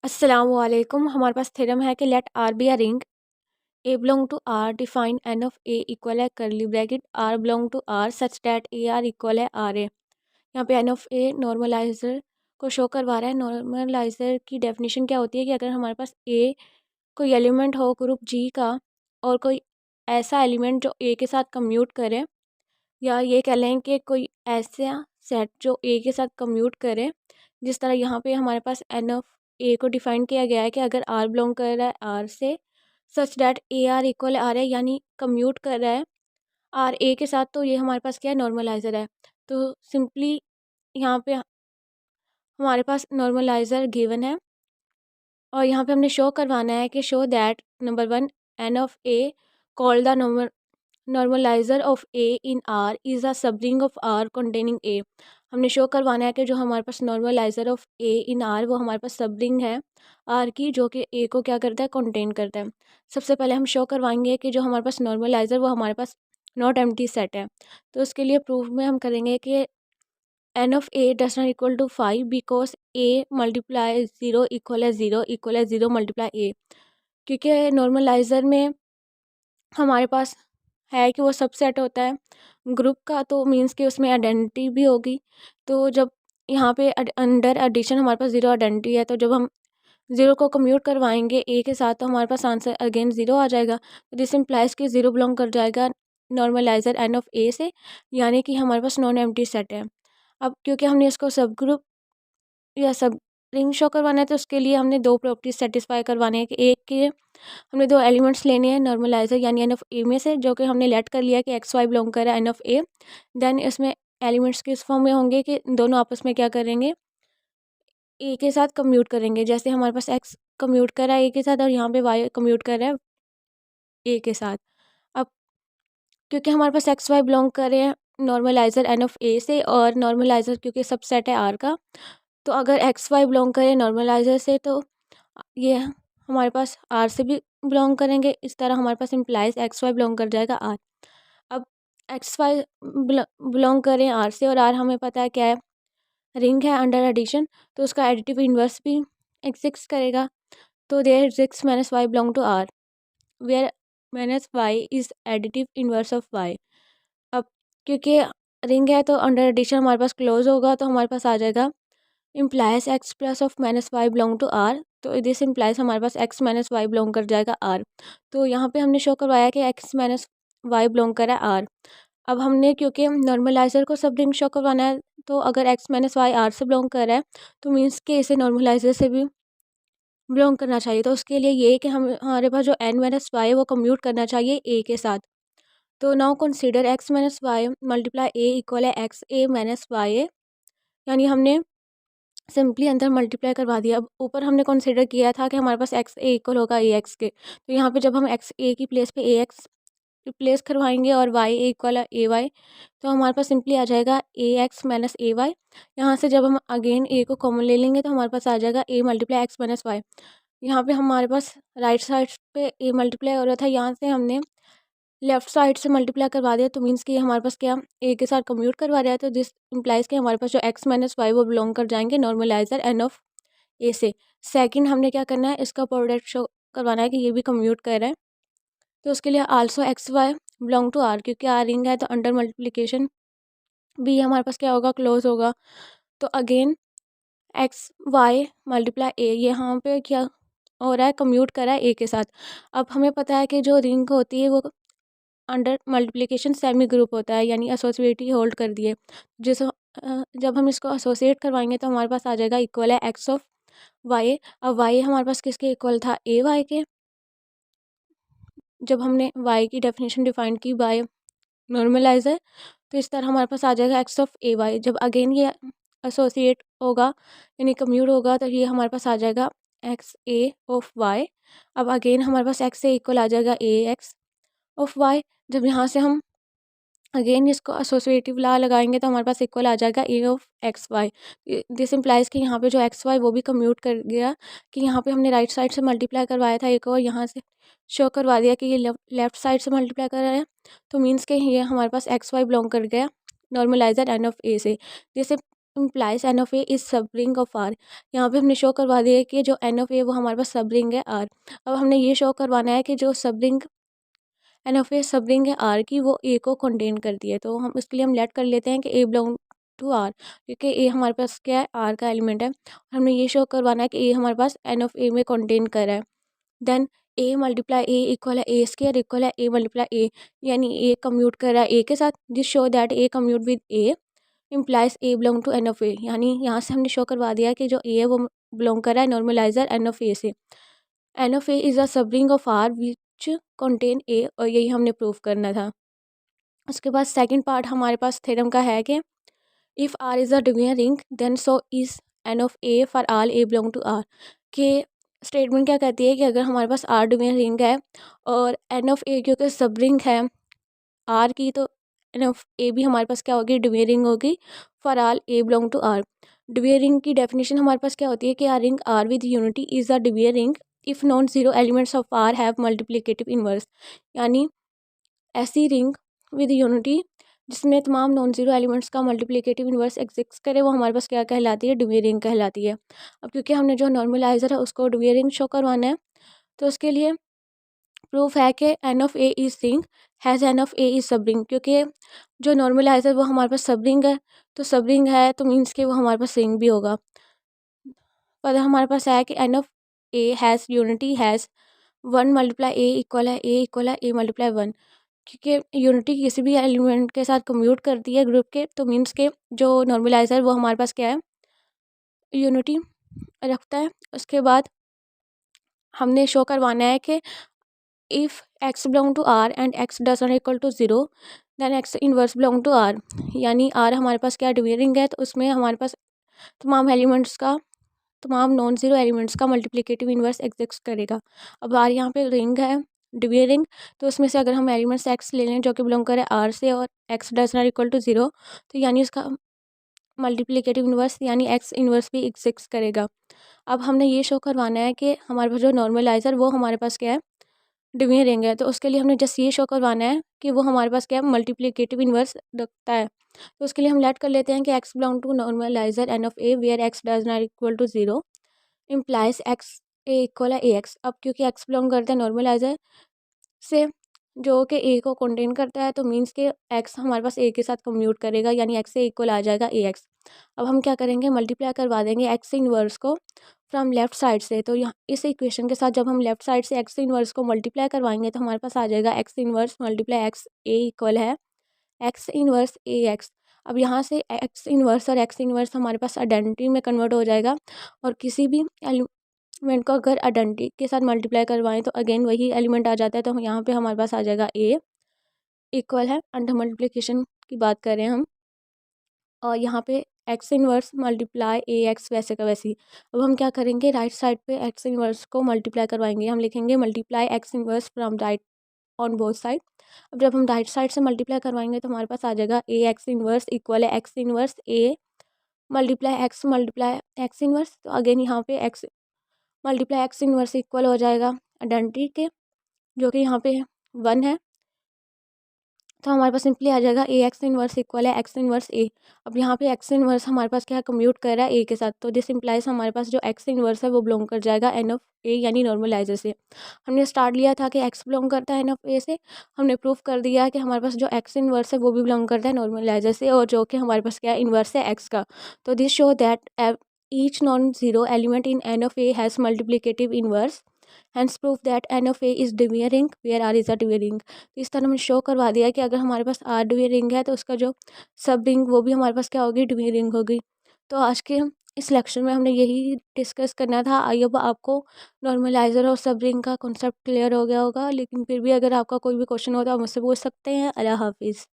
अस्सलामुअलैकुम। हमारे पास थ्योरम है कि let R be a ring, A belong to R, define N of A equal है curly bracket R belong to R such that A R equal है R A. यहाँ पे N of A normalizer को show करवा रहा है। Normaliser की definition क्या होती है कि अगर हमारे पास ए कोई एलिमेंट हो ग्रुप जी का, और कोई ऐसा एलिमेंट जो ए के साथ कम्यूट करे, या ये कह लें कि कोई ऐसा सेट जो ए के साथ कम्यूट करे, जिस तरह यहाँ पे हमारे पास एन ऑफ ए को डिफाइन किया गया है कि अगर आर बिलोंग कर रहा है आर से, such that a R equal R है, यानी कम्यूट कर रहा है आर ए के साथ, तो ये हमारे पास क्या है, नॉर्मलाइज़र है। तो सिंपली यहाँ पे हमारे पास नॉर्मलाइज़र गिवन है, और यहाँ पे हमने शो करवाना है कि show that number 1 N of A called the normalizer of A in R is a subring of R containing A. हमने शो करवाना है कि जो हमारे पास नॉर्मलाइज़र ऑफ ए इन आर वो हमारे पास सबरिंग है आर की, जो कि ए को क्या करता है, कंटेन करता है। सबसे पहले हम शो करवाएंगे कि जो हमारे पास नॉर्मलाइज़र वो हमारे पास नॉट एम्प्टी सेट है। तो उसके लिए प्रूफ में हम करेंगे कि N of a does not equal to 5 because a multiply zero equal है ज़ीरो मल्टीप्लाई ए। क्योंकि नॉर्मलाइज़र में हमारे पास है कि वो सबसेट होता है ग्रुप का, तो मींस कि उसमें आइडेंटिटी भी होगी। तो जब यहाँ पे अंडर एडिशन हमारे पास ज़ीरो आइडेंटिटी है, तो जब हम ज़ीरो को कम्यूट करवाएंगे ए के साथ, तो हमारे पास आंसर अगेन ज़ीरो आ जाएगा। तो दिस इम्प्लाइज कि ज़ीरो बिलोंग कर जाएगा नॉर्मलाइजर एन ऑफ ए से, यानी कि हमारे पास नॉन एम्प्टी सेट है। अब क्योंकि हमने इसको सब ग्रुप या सब रिंग शो करवाना है, तो उसके लिए हमने दो प्रॉपर्टीज सेटिस्फाई करवाने हैं कि एक के हमने दो एलिमेंट्स लेने हैं नॉर्मलाइजर यानी एन ऑफ ए में से, जो कि हमने लेट कर लिया कि एक्स वाई बिलोंग कर रहा है एन ऑफ ए। देन इसमें एलिमेंट्स किस फॉर्म में होंगे कि दोनों आपस में क्या करेंगे, ए के साथ कम्यूट करेंगे। जैसे हमारे पास एक्स कम्यूट कर रहा है ए के साथ, और यहाँ पे वाई कम्यूट कर रहा है ए के साथ। अब क्योंकि हमारे पास एक्स वाई बिलोंग कर रहे हैं नॉर्मलाइजर एन ऑफ ए से, और नॉर्मलाइजर क्योंकि सबसेट है आर का, तो अगर एक्स वाई बिलोंग करें नॉर्मलाइजर से, तो ये हमारे पास आर से भी बिलोंग करेंगे। इस तरह हमारे पास इम्प्लाइज एक्स वाई बिलोंग कर जाएगा आर। अब एक्स वाई बिलोंग करें आर से, और आर हमें पता है क्या है, रिंग है अंडर एडिशन, तो उसका एडिटिव इन्वर्स भी एग्जिस्ट करेगा। तो there exist minus y belong to R, where minus y is additive inverse of y. अब क्योंकि रिंग है तो अंडर एडिशन हमारे पास क्लोज होगा, तो हमारे पास आ जाएगा implies x plus of minus y belong to R. तो दिस इम्प्लाइज हमारे पास एक्स माइनस वाई बिलोंग कर जाएगा आर। तो यहाँ पे हमने शो करवाया कि एक्स माइनस वाई बिलोंग कर रहा है आर। अब हमने क्योंकि नॉर्मलाइजर को सब रिंग शो करवाना है, तो अगर एक्स माइनस वाई आर से बिलोंग कर रहा है, तो मीन्स कि इसे नॉर्मलाइजर से भी बिलोंग करना चाहिए। तो उसके लिए ये कि हम हमारे पास जो एन माइनस वाई है वो कम्यूट करना चाहिए ए के साथ। तो now consider X minus Y multiply ए इक्वल है X A minus Y A, यानी हमने सिंपली अंदर मल्टीप्लाई करवा दिया। अब ऊपर हमने कंसीडर किया था कि हमारे पास एक्स ए इक्वल होगा ए एक्स के, तो यहाँ पे जब हम एक्स ए की प्लेस पे ए एक्स रिप्लेस करवाएंगे और वाई ए इक्वल है ए वाई, तो हमारे पास सिंपली आ जाएगा ए एक्स माइनस ए वाई। यहाँ से जब हम अगेन ए को कॉमन ले लेंगे, तो हमारे पास आ जाएगा A multiply x minus Y. यहाँ पे हमारे पास राइट साइड पे ए मल्टीप्लाई हो रहा था, यहाँ से हमने लेफ्ट साइड से मल्टीप्लाई करवा दिया, तो मीन्स कि हमारे पास क्या, ए के साथ कम्यूट करवा रहा है। तो दिस इम्प्लाइज कि हमारे पास जो एक्स माइनस वाई वो बिलोंग कर जाएंगे नॉर्मलाइजर एन ऑफ ए से। सेकंड हमने क्या करना है, इसका प्रोडक्ट शो करवाना है कि ये भी कम्यूट कर रहा है। तो उसके लिए also x y belong to R, क्योंकि आर रिंग है तो अंडर मल्टीप्लिकेशन भी हमारे पास क्या होगा, क्लोज होगा। तो अगेन एक्स वाई मल्टीप्लाई ए, यहाँ पे क्या हो रहा है, कम्यूट कर रहा है ए के साथ। अब हमें पता है कि जो रिंग होती है वो अंडर मल्टीप्लिकेशन सेमी ग्रुप होता है, यानी एसोसिएटी होल्ड कर दिए। जिस जब हम इसको एसोसिएट करवाएंगे, तो हमारे पास आ जाएगा इक्वल है एक्स ऑफ वाई। अब वाई हमारे पास किसके इक्वल था, ए वाई के। जब हमने वाई की डेफिनेशन डिफाइन की बाय नॉर्मलाइजर, तो इस तरह हमारे पास आ जाएगा एक्स ऑफ ए वाई। जब अगेन ये एसोसिएट होगा यानी कम्यूट होगा, तो ये हमारे पास आ जाएगा एक्स ए ऑफ वाई। अब अगेन हमारे पास एक्स से इक्वल आ जाएगा ए एक्स ऑफ वाई। जब यहाँ से हम अगेन इसको एसोसिएटिव लॉ लगाएंगे, तो हमारे पास इक्वल आ जाएगा A of X Y. This implies कि यहाँ पे जो एक्स वाई वो भी कम्यूट कर गया, कि यहाँ पे हमने राइट साइड से मल्टीप्लाई करवाया था एक, और यहाँ से शो करवा दिया कि ये लेफ्ट साइड से मल्टीप्लाई कर रहा है। तो मीन्स के ये हमारे पास एक्स वाई बिलोंग कर गया नॉर्मलाइजर एन ऑफ ए से। जैसे implies N of A is subring of R. यहाँ पे हमने शो करवा दिया है कि जो एन ऑफ ए वो हमारे पास सब रिंग है आर। अब हमने ये शो करवाना है कि जो सब रिंग एन ऑफ ए सब रिंग है आर की वो ए को कंटेन करती है। तो हम इसके लिए हम लेट कर लेते हैं कि ए बिलोंग टू आर, क्योंकि ए हमारे पास क्या है, आर का एलिमेंट है। हमने ये शो करवाना है कि ए हमारे पास एन ऑफ ए में कंटेन कर रहा है। Then A multiply A equal है ए स्क्वायर इक्वल है ए मल्टीप्लाई ए, यानी ए कम्यूट कर रहा है ए के साथ। This show that A commute with A implies A belong to N of A, यानी यहाँ से हमने शो करवा दिया कि जो ए है वो बिलोंग कर रहा है नॉर्मलाइजर एन ऑफ ए से। N of A is a subring of R which contain A, और यही हमने प्रूव करना था। उसके बाद सेकंड पार्ट हमारे पास थ्योरम का है कि if R is a division ring then so is N of a for all a belong to R. के स्टेटमेंट क्या कहती है कि अगर हमारे पास आर डिवीजन रिंग है और एन ऑफ ए क्योंकि सब रिंग है आर की, तो एन ऑफ ए भी हमारे पास क्या होगी, डिवीजन रिंग होगी for all a belong to R. Division ring की डेफिनेशन हमारे पास क्या होती है कि R ring R with unity is a division ring if non zero elements of R have multiplicative inverse. यानी ऐसी रिंग विद यूनिटी जिसमें तमाम नॉन जीरो एलिमेंट्स का मल्टीप्लिकेटिव इनवर्स एग्जिस्ट करे, वो हमारे पास क्या कहलाती है, डिवीजन रिंग कहलाती है। अब क्योंकि हमने जो नॉर्मलाइजर है उसको डिवीजन रिंग शो करवाना है, तो उसके लिए प्रूफ है कि N of A is ring has N of A is subring. क्योंकि जो नॉर्मलाइजर वो हमारे पास सब रिंग है, तो सब रिंग है तो मीन्स के वो हमारे पास रिंग भी होगा। पर हमारे पास है कि N of A has unity has one multiply A equal है ए मल्टीप्लाई वन। क्योंकि यूनिटी किसी भी एलिमेंट के साथ कम्यूट करती है ग्रुप के, तो मीन्स के जो नॉर्मलाइजर वो हमारे पास क्या है, यूनिटी रखता है। उसके बाद हमने शो करवाना है कि if x belong to R and x does not equal to zero then x inverse belong to R. यानी आर हमारे पास क्या डिवीजन रिंग है, तो उसमें हमारे पास तमाम एलिमेंट्स का, तमाम नॉन ज़ीरो एलिमेंट्स का मल्टीप्लिकेटिव इनवर्स एग्जिस्ट करेगा। अब आर यहाँ पे रिंग है, डिवीजन रिंग, तो उसमें से अगर हम एलिमेंट्स एक्स ले लें जो कि बिलोंग करे आर से और x does not equal to zero, तो यानी उसका मल्टीप्लिकेटिव इनवर्स यानी एक्स इनवर्स भी एग्जिस्ट करेगा। अब हमने ये शो करवाना है कि हमारे पास जो नॉर्मलाइजर वो हमारे पास क्या है, डिवीजन रिंग है। तो उसके लिए हमने जस्ट ये शो करवाना है कि वो हमारे पास क्या है, मल्टीप्लिकेटिव इनवर्स रखता है। तो उसके लिए हम लेट कर लेते हैं कि x belong to normaliser N of a where x does not equal to zero implies x a equal है ए एक्स। अब क्योंकि एक्स बिलोंग करता है नॉर्मलाइजर से जो कि ए को कंटेन करता है, तो मीन्स के एक्स हमारे पास ए के साथ कम्यूट करेगा, यानी एक्स से इक्वल आ जाएगा ए एक्स। अब हम क्या करेंगे, मल्टीप्लाई करवा देंगे एक्स इनवर्स को फ्रॉम लेफ्ट साइड से। तो यहाँ इस इक्वेशन के साथ जब हम लेफ्ट साइड से एक्स इनवर्स को मल्टीप्लाई करवाएंगे तो हमारे पास आ जाएगा x inverse multiply x a equal है एक्स इनवर्स ए एक्स। अब यहाँ से एक्स इनवर्स और एक्स इनवर्स हमारे पास आइडेंटिटी में कन्वर्ट हो जाएगा, और किसी भी एलिमेंट को अगर आइडेंटिटी के साथ मल्टीप्लाई करवाएं तो अगेन वही एलिमेंट आ जाता है। तो यहाँ पे हमारे पास आ जाएगा ए इक्वल है, अंडर मल्टीप्लिकेशन की बात कर रहे हैं हम, और यहाँ पे एक्स इनवर्स मल्टीप्लाई ए एक्स वैसे का वैसे ही। अब हम क्या करेंगे, राइट साइड पे एक्स इनवर्स को मल्टीप्लाई करवाएंगे। हम लिखेंगे multiply x inverse from right on both side. अब जब हम राइट साइड से मल्टीप्लाई करवाएंगे तो हमारे पास आ जाएगा ए एक्स इनवर्स इक्वल है x inverse A multiply x inverse. तो अगेन यहाँ पे x multiply x inverse equal हो जाएगा आइडेंटिटी के, जो कि यहाँ पे वन है। तो हमारे पास सिंपली आ जाएगा ए एक्स इनवर्स इक्वल है एक्स इनवर्स ए। अब यहाँ पे एक्स इनवर्स हमारे पास क्या है, कम्यूट कर रहा है ए के साथ, तो दिस इम्प्लाइज हमारे पास जो एक्स इनवर्स है वो बिलोंग कर जाएगा एन ऑफ ए यानी नॉर्मलाइजर से। हमने स्टार्ट लिया था कि एक्स बिलोंग करता है एन ऑफ ए से, हमने प्रूफ कर दिया है कि हमारे पास जो एक्स इनवर्स है वो भी बिलोंग करता है नॉर्मलाइजर से, और जो कि हमारे पास क्या है, इनवर्स है एक्स का। तो this show that each non zero element in N of A has multiplicative inverse, hence proof that N of A is division ring where R is a division ring. तो इस तरह हमने show करवा दिया कि अगर हमारे पास आर डिवीजन रिंग है तो उसका जो सब रिंग वो भी हमारे पास क्या होगी, डिवीजन रिंग होगी। तो आज के इस लेक्चर में हमने यही डिस्कस करना था। आई होप आपको नॉर्मलाइजर और सब रिंग का कॉन्सेप्ट क्लियर हो गया होगा, लेकिन फिर भी अगर आपका कोई भी क्वेश्चन हो तो आप मुझसे पूछ सकते हैं। अल्लाह हाफिज़।